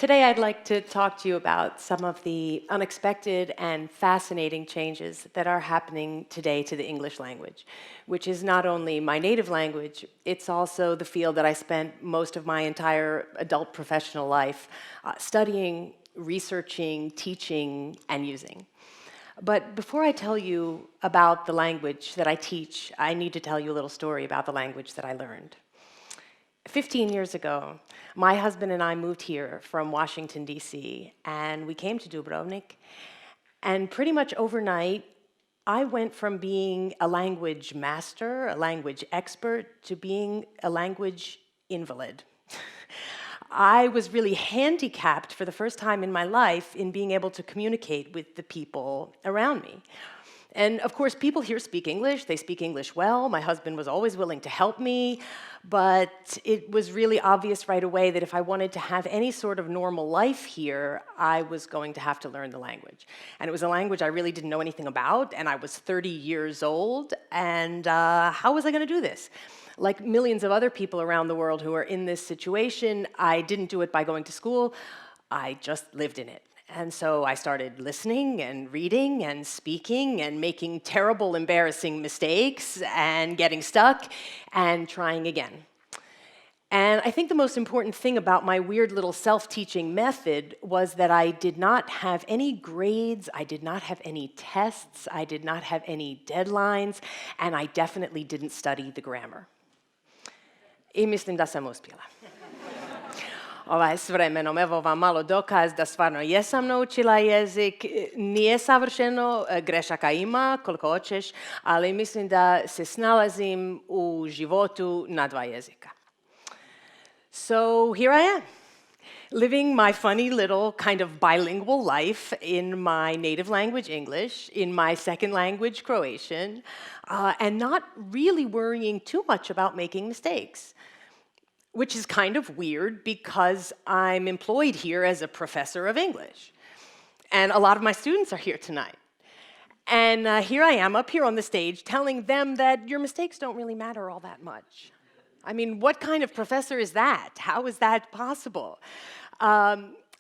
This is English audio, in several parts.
Today I'd like to talk to you about some of the unexpected and fascinating changes that are happening today to the English language, which is not only my native language, it's also the field that I spent most of my entire adult professional life studying, researching, teaching, and using. But before I tell you about the language that I teach, I need to tell you a little story about the language that I learned. 15 years ago, my husband and I moved here from Washington, D.C., and we came to Dubrovnik, and pretty much overnight, I went from being a language master, a language expert, to being a language invalid. I was really handicapped for the first time in my life in being able to communicate with the people around me. And of course, people here speak English. They speak English well. My husband was always willing to help me, but it was really obvious right away that if I wanted to have any sort of normal life here, I was going to have to learn the language. And it was a language I really didn't know anything about, and I was 30 years old, and how was I going to do this? Like millions of other people around the world who are in this situation, I didn't do it by going to school. I just lived in it. And so I started listening and reading and speaking and making terrible, embarrassing mistakes and getting stuck and trying again. And I think the most important thing about my weird little self-teaching method was that I did not have any grades, I did not have any tests, I did not have any deadlines, and I definitely didn't study the grammar. I mislim da sam uspjela. S vremenom, evo vam malo dokaz da stvarno jesam naučila jezik, nije savršeno, grešaka ima koliko hoćeš, ali mislim da se snalazim u životu na dva jezika. So here I am, living my funny little kind of bilingual life in my native language English, in my second language Croatian, and not really worrying too much about making mistakes. Which is kind of weird because I'm employed here as a professor of English. And a lot of my students are here tonight. And here I am up here on the stage telling them that your mistakes don't really matter all that much. I mean, what kind of professor is that? How is that possible?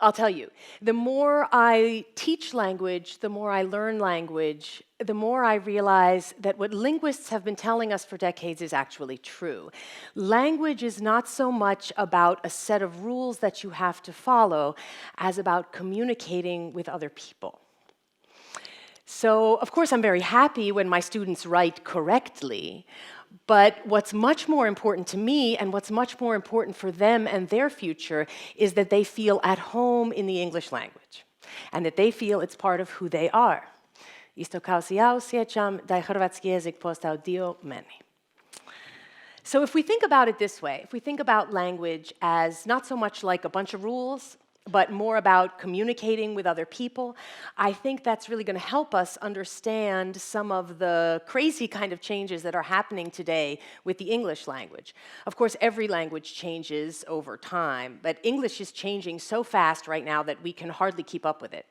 I'll tell you, the more I teach language, the more I learn language, the more I realize that what linguists have been telling us for decades is actually true. Language is not so much about a set of rules that you have to follow as about communicating with other people. So, of course, I'm very happy when my students write correctly, but what's much more important to me and what's much more important for them and their future is that they feel at home in the English language and that they feel it's part of who they are. Isto kao se ja osjećam da je hrvatski jezik postao dio mene. So if we think about it this way, if we think about language as not so much like a bunch of rules, but more about communicating with other people, I think that's really going to help us understand some of the crazy kind of changes that are happening today with the English language. Of course, every language changes over time, but English is changing so fast right now that we can hardly keep up with it.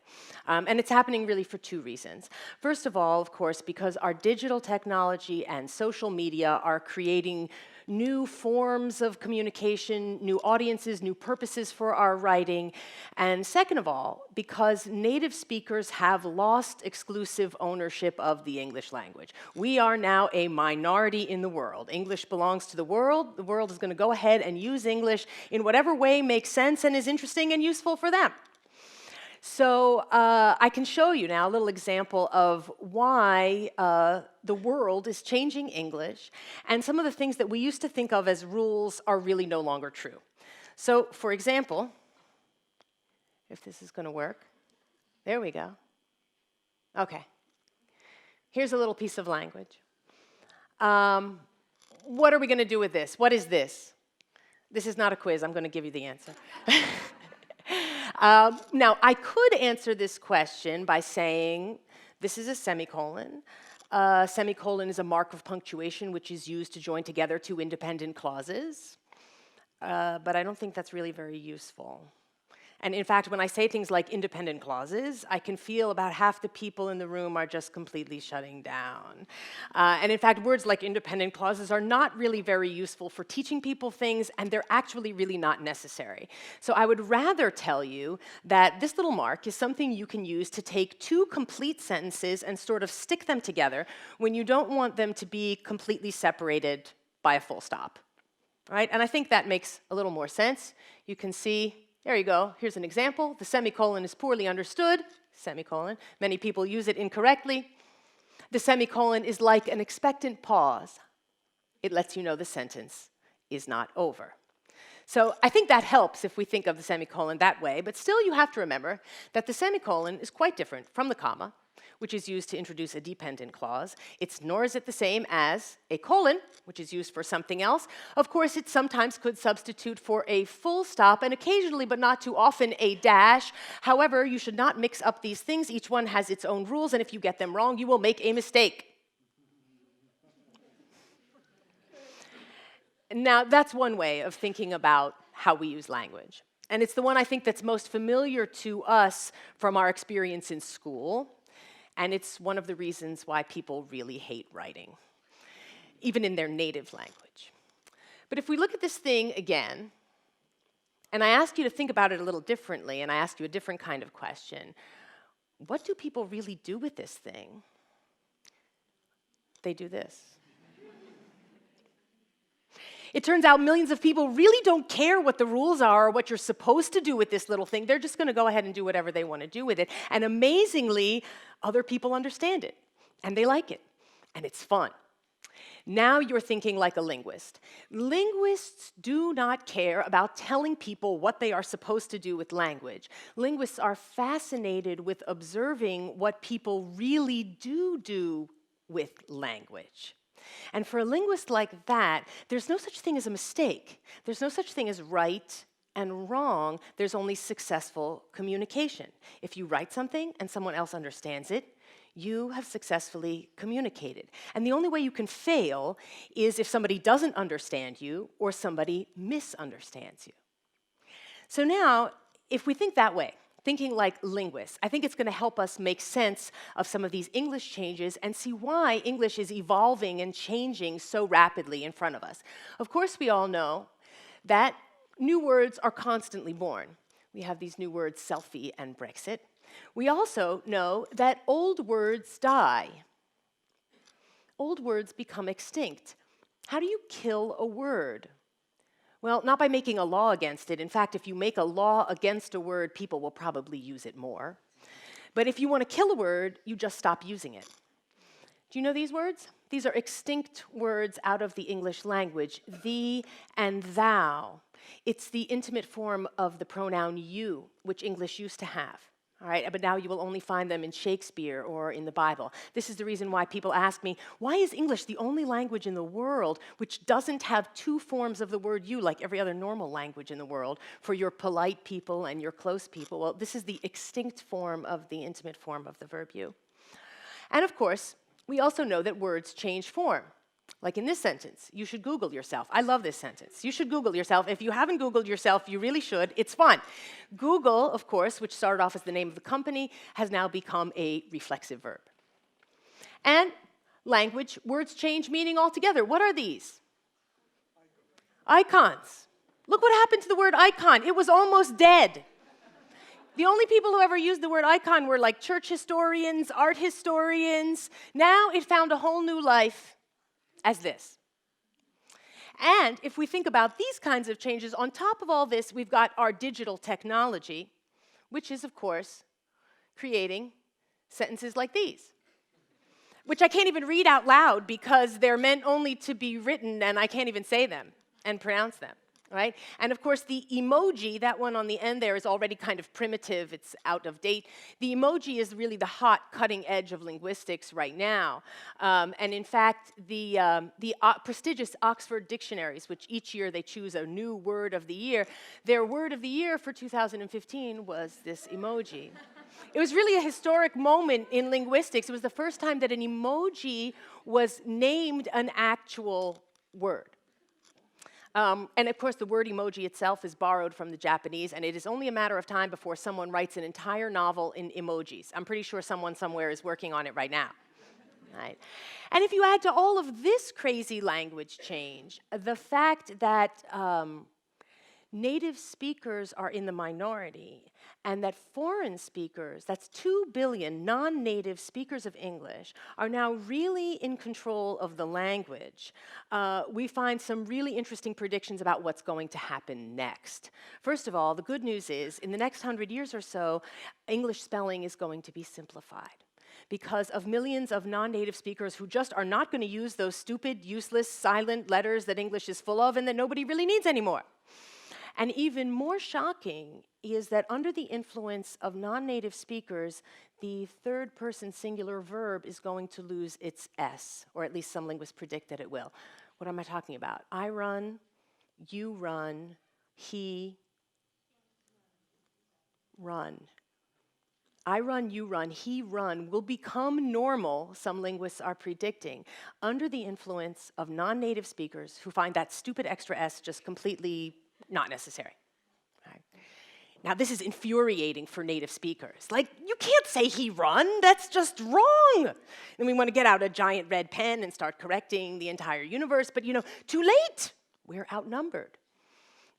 And it's happening really for two reasons. First of all, of course, because our digital technology and social media are creating new forms of communication, new audiences, new purposes for our writing. And second of all, because native speakers have lost exclusive ownership of the English language. We are now a minority in the world. English belongs to the world. The world is going to go ahead and use English in whatever way makes sense and is interesting and useful for them. So I can show you now a little example of why the world is changing English, and some of the things that we used to think of as rules are really no longer true. So, for example, if this is going to work, there we go. Okay. Here's a little piece of language. What are we going to do with this? What is this? This is not a quiz. I'm going to give you the answer. Now, I could answer this question by saying, this is a semicolon. Semicolon is a mark of punctuation which is used to join together two independent clauses. But I don't think that's really very useful. And in fact, when I say things like independent clauses, I can feel about half the people in the room are just completely shutting down. And in fact, words like independent clauses are not really very useful for teaching people things, and they're actually really not necessary. So I would rather tell you that this little mark is something you can use to take two complete sentences and sort of stick them together when you don't want them to be completely separated by a full stop. Right? And I think that makes a little more sense. You can see, there you go, here's an example. The semicolon is poorly understood, semicolon. Many people use it incorrectly. The semicolon is like an expectant pause. It lets you know the sentence is not over. So I think that helps if we think of the semicolon that way, but still you have to remember that the semicolon is quite different from the comma, which is used to introduce a dependent clause. Nor is it the same as a colon, which is used for something else. Of course, it sometimes could substitute for a full stop, and occasionally, but not too often, a dash. However, you should not mix up these things. Each one has its own rules, and if you get them wrong, you will make a mistake. Now, that's one way of thinking about how we use language. And it's the one I think that's most familiar to us from our experience in school. And it's one of the reasons why people really hate writing, even in their native language. But if we look at this thing again, and I ask you to think about it a little differently, and I ask you a different kind of question, what do people really do with this thing? They do this. It turns out millions of people really don't care what the rules are or what you're supposed to do with this little thing. They're just going to go ahead and do whatever they want to do with it. And amazingly, other people understand it, and they like it, and it's fun. Now you're thinking like a linguist. Linguists do not care about telling people what they are supposed to do with language. Linguists are fascinated with observing what people really do with language. And for a linguist like that, there's no such thing as a mistake. There's no such thing as right and wrong. There's only successful communication. If you write something and someone else understands it, you have successfully communicated. And the only way you can fail is if somebody doesn't understand you or somebody misunderstands you. So now, if we think that way, thinking like linguists, I think it's going to help us make sense of some of these English changes and see why English is evolving and changing so rapidly in front of us. Of course, we all know that new words are constantly born. We have these new words, selfie and Brexit. We also know that old words die. Old words become extinct. How do you kill a word? Well, not by making a law against it. In fact, if you make a law against a word, people will probably use it more. But if you want to kill a word, you just stop using it. Do you know these words? These are extinct words out of the English language, thee and thou. It's the intimate form of the pronoun you, which English used to have. All right, but now you will only find them in Shakespeare or in the Bible. This is the reason why people ask me, why is English the only language in the world which doesn't have two forms of the word you, like every other normal language in the world, for your polite people and your close people? Well, this is the extinct form of the intimate form of the verb you. And of course, we also know that words change form. Like in this sentence, you should Google yourself. I love this sentence. You should Google yourself. If you haven't Googled yourself, you really should. It's fun. Google, of course, which started off as the name of the company, has now become a reflexive verb. And language, words change meaning altogether. What are these? Icons. Look what happened to the word icon. It was almost dead. The only people who ever used the word icon were like church historians, art historians. Now it found a whole new life as this. And if we think about these kinds of changes, on top of all this, we've got our digital technology, which is, of course, creating sentences like these, which I can't even read out loud because they're meant only to be written, and I can't even say them and pronounce them. Right? And of course, the emoji, that one on the end there, is already kind of primitive. It's out of date. The emoji is really the hot, cutting edge of linguistics right now. And in fact, the prestigious Oxford dictionaries, which each year they choose a new word of the year, their word of the year for 2015 was this emoji. It was really a historic moment in linguistics. It was the first time that an emoji was named an actual word. And of course, the word emoji itself is borrowed from the Japanese, and it is only a matter of time before someone writes an entire novel in emojis. I'm pretty sure someone somewhere is working on it right now. Right? And if you add to all of this crazy language change, the fact that native speakers are in the minority, and that foreign speakers, that's 2 billion non-native speakers of English, are now really in control of the language, we find some really interesting predictions about what's going to happen next. First of all, the good news is, in the next 100 years or so, English spelling is going to be simplified, because of millions of non-native speakers who just are not going to use those stupid, useless, silent letters that English is full of and that nobody really needs anymore. And even more shocking is that under the influence of non-native speakers, the third-person singular verb is going to lose its S, or at least some linguists predict that it will. What am I talking about? I run, you run, he run. I run, you run, he run will become normal, some linguists are predicting, under the influence of non-native speakers who find that stupid extra S just completely not necessary. Right. Now, this is infuriating for native speakers. Like, you can't say he run, that's just wrong. And we want to get out a giant red pen and start correcting the entire universe, but too late. We're outnumbered.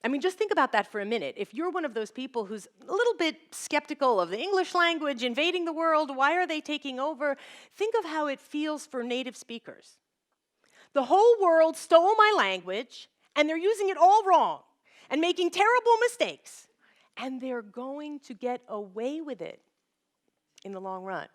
I mean, just think about that for a minute. If you're one of those people who's a little bit skeptical of the English language invading the world, why are they taking over? Think of how it feels for native speakers. The whole world stole my language, and they're using it all wrong and making terrible mistakes. And they're going to get away with it in the long run.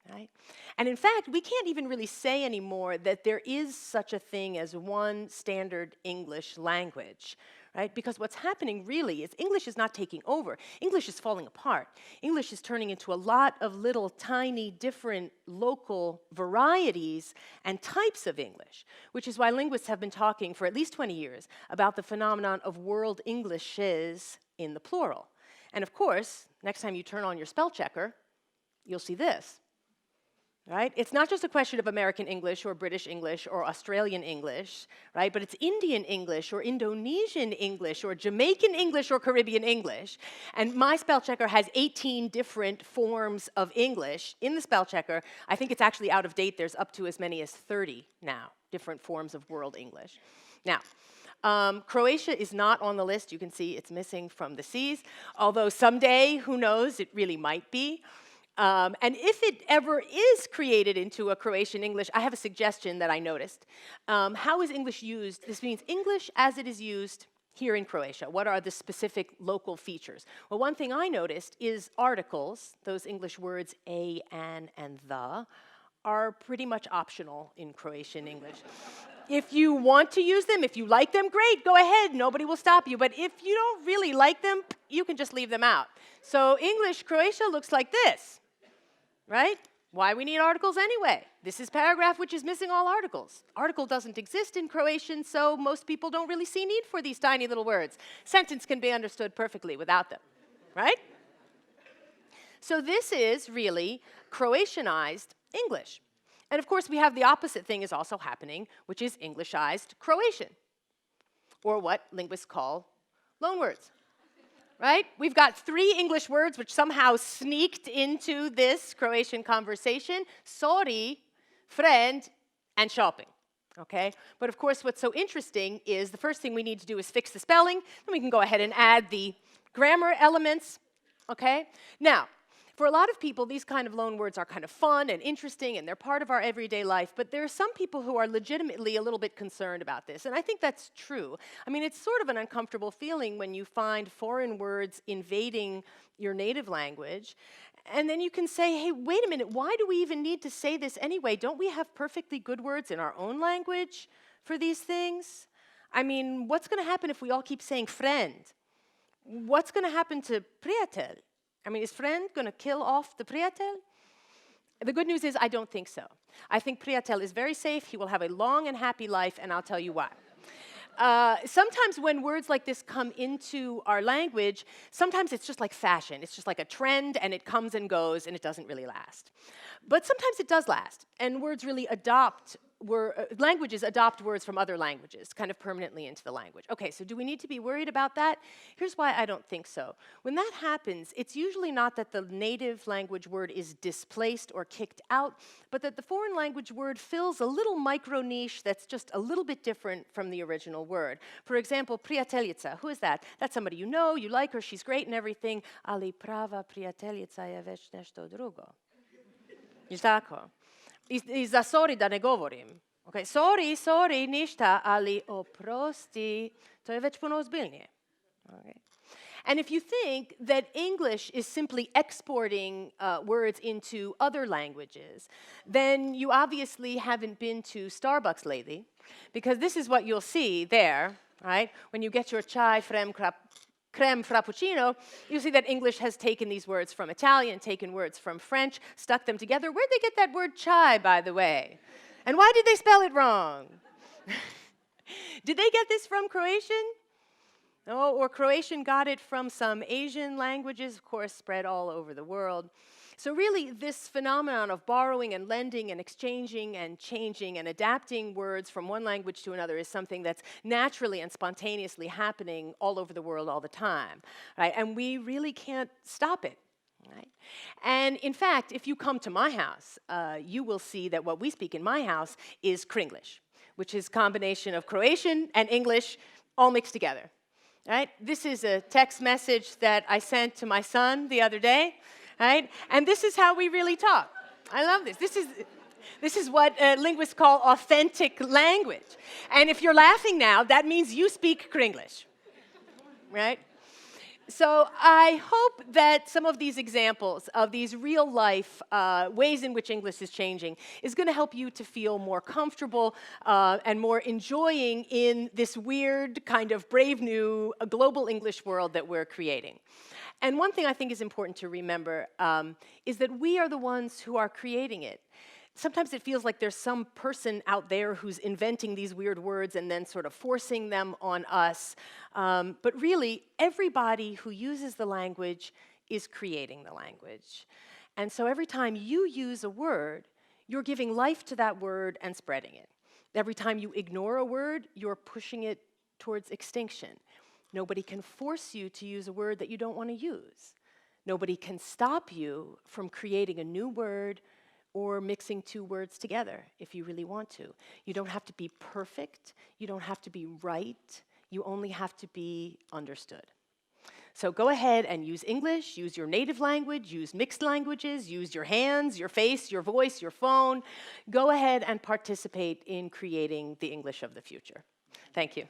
Right? And in fact, we can't even really say anymore that there is such a thing as one standard English language. Right? Because what's happening really is English is not taking over. English is falling apart. English is turning into a lot of little tiny different local varieties and types of English, which is why linguists have been talking for at least 20 years about the phenomenon of world Englishes in the plural. And of course, next time you turn on your spell checker, you'll see this. Right? It's not just a question of American English or British English or Australian English, right? But it's Indian English or Indonesian English or Jamaican English or Caribbean English. And my spell checker has 18 different forms of English in the spell checker. I think it's actually out of date. There's up to as many as 30 now, different forms of world English. Now, Croatia is not on the list. You can see it's missing from the Cs, although someday, who knows, it really might be. And if it ever is created into a Croatian English, I have a suggestion that I noticed. How is English used? This means English as it is used here in Croatia. What are the specific local features? Well, one thing I noticed is articles, those English words a, an, and the, are pretty much optional in Croatian English. If you want to use them, if you like them, great, go ahead, nobody will stop you. But if you don't really like them, you can just leave them out. So English Croatia looks like this. Right? Why we need articles anyway? This is paragraph which is missing all articles. Article doesn't exist in Croatian, so most people don't really see need for these tiny little words. Sentence can be understood perfectly without them, right? So this is really Croatianized English. And of course, we have the opposite thing is also happening, which is Englishized Croatian, or what linguists call loanwords. Right? We've got 3 English words which somehow sneaked into this Croatian conversation: sorry, friend, and shopping. Okay? But of course, what's so interesting is the first thing we need to do is fix the spelling, then we can go ahead and add the grammar elements. Okay? Now, for a lot of people, these kind of loan words are kind of fun and interesting, and they're part of our everyday life, but there are some people who are legitimately a little bit concerned about this, and I think that's true. I mean, it's sort of an uncomfortable feeling when you find foreign words invading your native language, and then you can say, hey, wait a minute, why do we even need to say this anyway? Don't we have perfectly good words in our own language for these things? I mean, what's going to happen if we all keep saying friend? What's going to happen to prijatelj? I mean, is friend going to kill off the prijatelj? The good news is I don't think so. I think prijatelj is very safe. He will have a long and happy life, and I'll tell you why. Sometimes when words like this come into our language, sometimes it's just like fashion. It's just like a trend, and it comes and goes, and it doesn't really last. But sometimes it does last, and words really adopt languages adopt words from other languages kind of permanently into the language. Okay, so do we need to be worried about that? Here's why I don't think so. When that happens, it's usually not that the native language word is displaced or kicked out, but that the foreign language word fills a little micro niche that's just a little bit different from the original word. For example, prijateljica, who is that? That's somebody you know, you like her, she's great and everything, ali prava prijateljica je već nešto drugo. Jel' tako? I za sorry da ne govorim. Okay, sorry, ništa, ali oprosti, to je već puno ozbiljnije. Okay. And if you think that English is simply exporting words into other languages, then you obviously haven't been to Starbucks lately, because this is what you'll see there, right? When you get your chai creme frappuccino, you see that English has taken these words from Italian, taken words from French, stuck them together. Where'd they get that word chai, by the way? And why did they spell it wrong? Did they get this from Croatian? No, or Croatian got it from some Asian languages, of course, spread all over the world. So really, this phenomenon of borrowing and lending and exchanging and changing and adapting words from one language to another is something that's naturally and spontaneously happening all over the world all the time, right? And we really can't stop it, right? And in fact, if you come to my house, you will see that what we speak in my house is Cringlish, which is a combination of Croatian and English all mixed together, right? This is a text message that I sent to my son the other day. Right? And this is how we really talk. I love this. This is what linguists call authentic language. And if you're laughing now, that means you speak Cringlish. Right? So I hope that some of these examples of these real-life ways in which English is changing is going to help you to feel more comfortable and more enjoying in this weird, kind of brave new global English world that we're creating. And one thing I think is important to remember is that we are the ones who are creating it. Sometimes it feels like there's some person out there who's inventing these weird words and then sort of forcing them on us. But really, everybody who uses the language is creating the language. And so every time you use a word, you're giving life to that word and spreading it. Every time you ignore a word, you're pushing it towards extinction. Nobody can force you to use a word that you don't want to use. Nobody can stop you from creating a new word or mixing two words together if you really want to. You don't have to be perfect. You don't have to be right. You only have to be understood. So go ahead and use English, use your native language, use mixed languages, use your hands, your face, your voice, your phone. Go ahead and participate in creating the English of the future. Thank you.